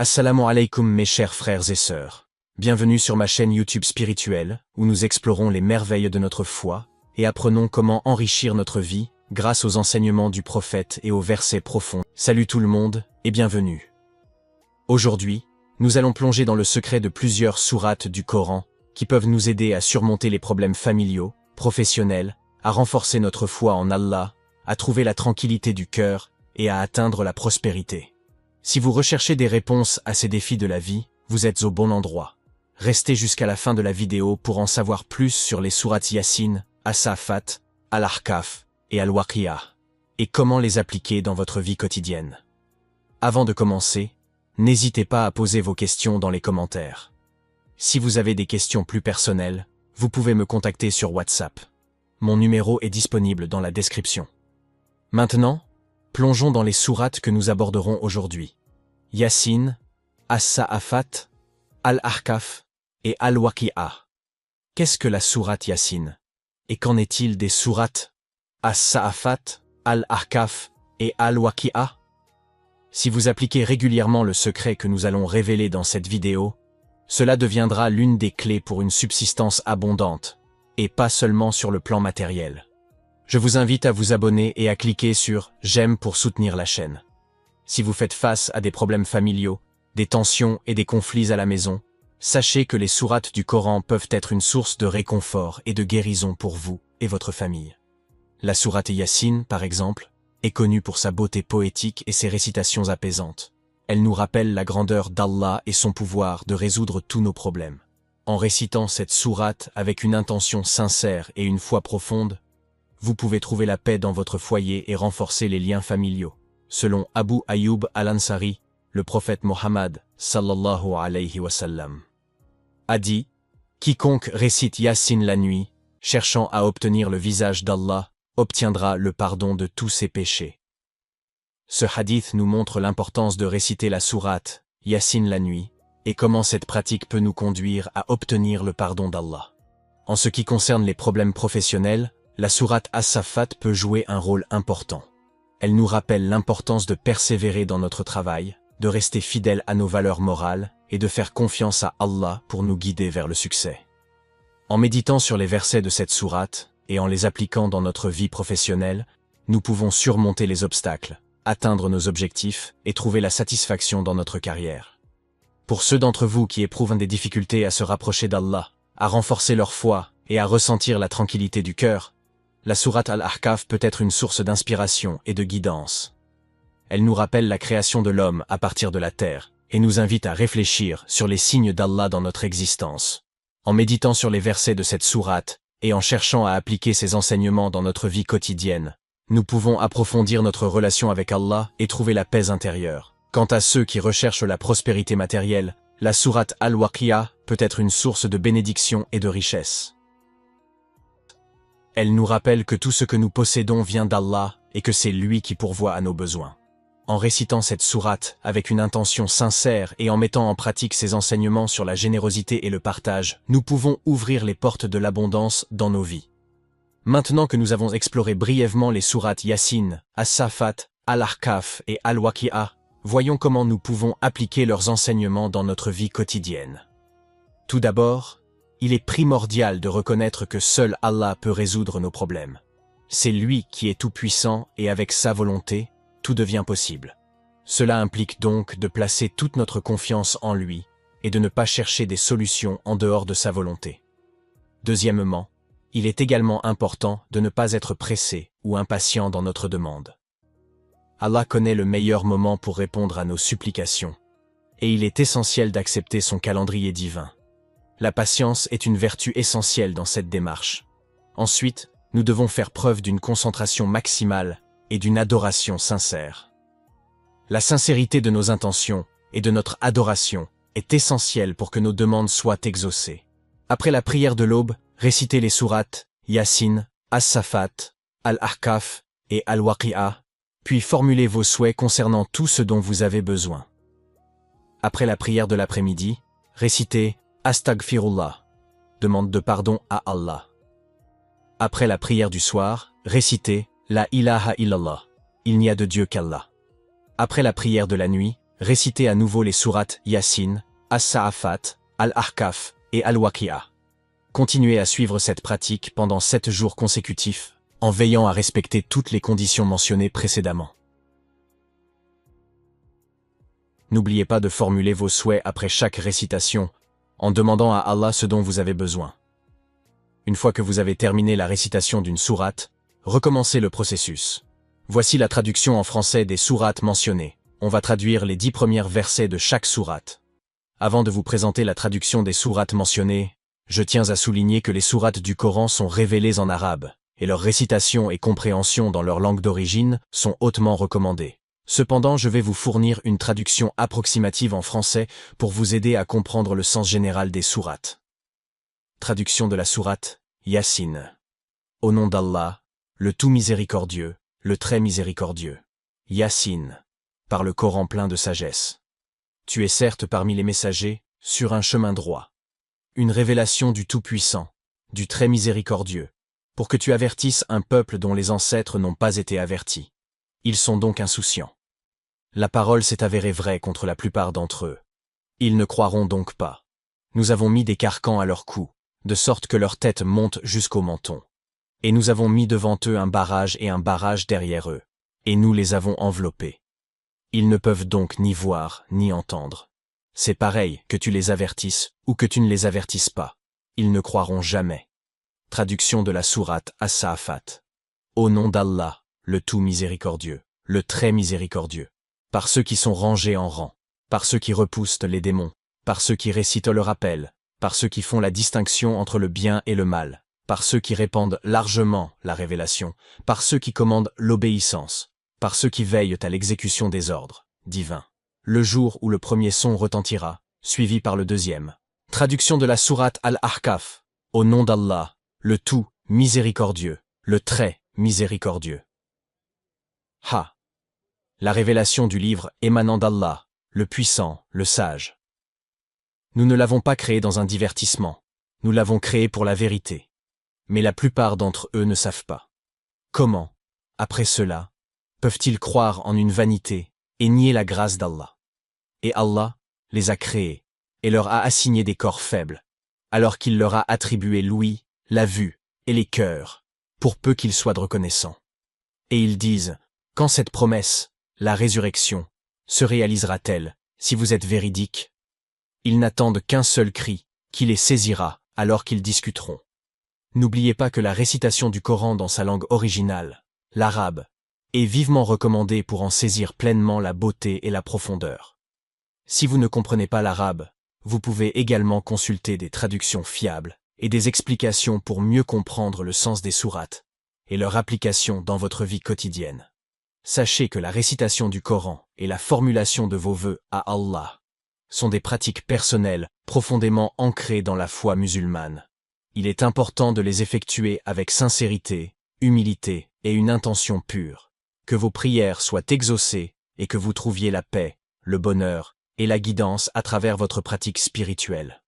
Assalamu alaikum mes chers frères et sœurs. Bienvenue sur ma chaîne YouTube spirituelle, où nous explorons les merveilles de notre foi et apprenons comment enrichir notre vie grâce aux enseignements du prophète et aux versets profonds. Salut tout le monde et bienvenue. Aujourd'hui, nous allons plonger dans le secret de plusieurs sourates du Coran qui peuvent nous aider à surmonter les problèmes familiaux, professionnels, à renforcer notre foi en Allah, à trouver la tranquillité du cœur et à atteindre la prospérité. Si vous recherchez des réponses à ces défis de la vie, vous êtes au bon endroit. Restez jusqu'à la fin de la vidéo pour en savoir plus sur les sourates Yasin, As-Saffat, Al-Ahqaf et Al-Waqi'a, et comment les appliquer dans votre vie quotidienne. Avant de commencer, n'hésitez pas à poser vos questions dans les commentaires. Si vous avez des questions plus personnelles, vous pouvez me contacter sur WhatsApp. Mon numéro est disponible dans la description. Maintenant, plongeons dans les sourates que nous aborderons aujourd'hui. Yasin, As-Saffat, Al-Ahqaf et Al-Waqi'a. Qu'est-ce que la sourate Yasin? Et qu'en est-il des sourates As-Saffat, Al-Ahqaf et Al-Waqi'a? Si vous appliquez régulièrement le secret que nous allons révéler dans cette vidéo, cela deviendra l'une des clés pour une subsistance abondante, et pas seulement sur le plan matériel. Je vous invite à vous abonner et à cliquer sur « J'aime » pour soutenir la chaîne. Si vous faites face à des problèmes familiaux, des tensions et des conflits à la maison, sachez que les sourates du Coran peuvent être une source de réconfort et de guérison pour vous et votre famille. La sourate Yasin, par exemple, est connue pour sa beauté poétique et ses récitations apaisantes. Elle nous rappelle la grandeur d'Allah et son pouvoir de résoudre tous nos problèmes. En récitant cette sourate avec une intention sincère et une foi profonde, vous pouvez trouver la paix dans votre foyer et renforcer les liens familiaux. Selon Abu Ayyub al-Ansari, le prophète Mohammed, sallallahu alayhi wa sallam, a dit « Quiconque récite Yasin la nuit, cherchant à obtenir le visage d'Allah, obtiendra le pardon de tous ses péchés. » Ce hadith nous montre l'importance de réciter la sourate Yasin la nuit et comment cette pratique peut nous conduire à obtenir le pardon d'Allah. En ce qui concerne les problèmes professionnels, la sourate As-Saffat peut jouer un rôle important. Elle nous rappelle l'importance de persévérer dans notre travail, de rester fidèle à nos valeurs morales et de faire confiance à Allah pour nous guider vers le succès. En méditant sur les versets de cette sourate et en les appliquant dans notre vie professionnelle, nous pouvons surmonter les obstacles, atteindre nos objectifs et trouver la satisfaction dans notre carrière. Pour ceux d'entre vous qui éprouvent des difficultés à se rapprocher d'Allah, à renforcer leur foi et à ressentir la tranquillité du cœur, la sourate Al-Ahqaf peut être une source d'inspiration et de guidance. Elle nous rappelle la création de l'homme à partir de la terre et nous invite à réfléchir sur les signes d'Allah dans notre existence. En méditant sur les versets de cette sourate et en cherchant à appliquer ces enseignements dans notre vie quotidienne, nous pouvons approfondir notre relation avec Allah et trouver la paix intérieure. Quant à ceux qui recherchent la prospérité matérielle, la sourate Al-Waqi'a peut être une source de bénédiction et de richesse. Elle nous rappelle que tout ce que nous possédons vient d'Allah et que c'est lui qui pourvoit à nos besoins. En récitant cette sourate avec une intention sincère et en mettant en pratique ses enseignements sur la générosité et le partage, nous pouvons ouvrir les portes de l'abondance dans nos vies. Maintenant que nous avons exploré brièvement les sourates Yasin, As-Saffat, Al-Ahqaf et Al-Waqi'a, voyons comment nous pouvons appliquer leurs enseignements dans notre vie quotidienne. Tout d'abord, il est primordial de reconnaître que seul Allah peut résoudre nos problèmes. C'est lui qui est tout-puissant et avec sa volonté, tout devient possible. Cela implique donc de placer toute notre confiance en lui et de ne pas chercher des solutions en dehors de sa volonté. Deuxièmement, il est également important de ne pas être pressé ou impatient dans notre demande. Allah connaît le meilleur moment pour répondre à nos supplications, et il est essentiel d'accepter son calendrier divin. La patience est une vertu essentielle dans cette démarche. Ensuite, nous devons faire preuve d'une concentration maximale et d'une adoration sincère. La sincérité de nos intentions et de notre adoration est essentielle pour que nos demandes soient exaucées. Après la prière de l'aube, récitez les sourates Yasin, As-Saffat, Al-Ahqaf et Al-Waqi'a, puis formulez vos souhaits concernant tout ce dont vous avez besoin. Après la prière de l'après-midi, récitez Astaghfirullah, demande de pardon à Allah. Après la prière du soir, récitez La ilaha illallah, il n'y a de Dieu qu'Allah. Après la prière de la nuit, Récitez à nouveau les sourates Yasin, As-Sa'afat, Al-Ahqaf et Al-Waqi'a. Continuez à suivre cette pratique pendant 7 jours consécutifs, en veillant à respecter toutes les conditions mentionnées précédemment. N'oubliez pas de formuler vos souhaits après chaque récitation, en demandant à Allah ce dont vous avez besoin. Une fois que vous avez terminé la récitation d'une sourate, recommencez le processus. Voici la traduction en français des sourates mentionnées. On va traduire les 10 premiers versets de chaque sourate. Avant de vous présenter la traduction des sourates mentionnées, je tiens à souligner que les sourates du Coran sont révélées en arabe, et leur récitation et compréhension dans leur langue d'origine sont hautement recommandées. Cependant, je vais vous fournir une traduction approximative en français pour vous aider à comprendre le sens général des sourates. Traduction de la sourate Yasin. Au nom d'Allah, le tout miséricordieux, le très miséricordieux. Yasin. Par le Coran plein de sagesse. Tu es certes parmi les messagers, sur un chemin droit. Une révélation du Tout-Puissant, du très miséricordieux, pour que tu avertisses un peuple dont les ancêtres n'ont pas été avertis. Ils sont donc insouciants. La parole s'est avérée vraie contre la plupart d'entre eux. Ils ne croiront donc pas. Nous avons mis des carcans à leur cou, de sorte que leur tête monte jusqu'au menton. Et nous avons mis devant eux un barrage et un barrage derrière eux, et nous les avons enveloppés. Ils ne peuvent donc ni voir ni entendre. C'est pareil que tu les avertisses ou que tu ne les avertisses pas. Ils ne croiront jamais. Traduction de la sourate As-Sa'afat. Au nom d'Allah, le tout miséricordieux, le très miséricordieux. Par ceux qui sont rangés en rang, par ceux qui repoussent les démons, par ceux qui récitent le rappel, par ceux qui font la distinction entre le bien et le mal, par ceux qui répandent largement la révélation, par ceux qui commandent l'obéissance, par ceux qui veillent à l'exécution des ordres divins. Le jour où le premier son retentira, suivi par le deuxième. Traduction de la sourate Al-Ahqaf. Au nom d'Allah, le tout miséricordieux, le très miséricordieux. Ha! La révélation du livre émanant d'Allah, le puissant, le sage. Nous ne l'avons pas créé dans un divertissement, nous l'avons créé pour la vérité. Mais la plupart d'entre eux ne savent pas. Comment, après cela, peuvent-ils croire en une vanité et nier la grâce d'Allah? Et Allah les a créés et leur a assigné des corps faibles, alors qu'il leur a attribué l'ouïe, la vue et les cœurs, pour peu qu'ils soient reconnaissants. Et ils disent, quand cette promesse, la résurrection, se réalisera-t-elle, si vous êtes véridiques? Ils n'attendent qu'un seul cri, qui les saisira, alors qu'ils discuteront. N'oubliez pas que la récitation du Coran dans sa langue originale, l'arabe, est vivement recommandée pour en saisir pleinement la beauté et la profondeur. Si vous ne comprenez pas l'arabe, vous pouvez également consulter des traductions fiables et des explications pour mieux comprendre le sens des sourates et leur application dans votre vie quotidienne. Sachez que la récitation du Coran et la formulation de vos vœux à Allah sont des pratiques personnelles profondément ancrées dans la foi musulmane. Il est important de les effectuer avec sincérité, humilité et une intention pure, que vos prières soient exaucées et que vous trouviez la paix, le bonheur et la guidance à travers votre pratique spirituelle.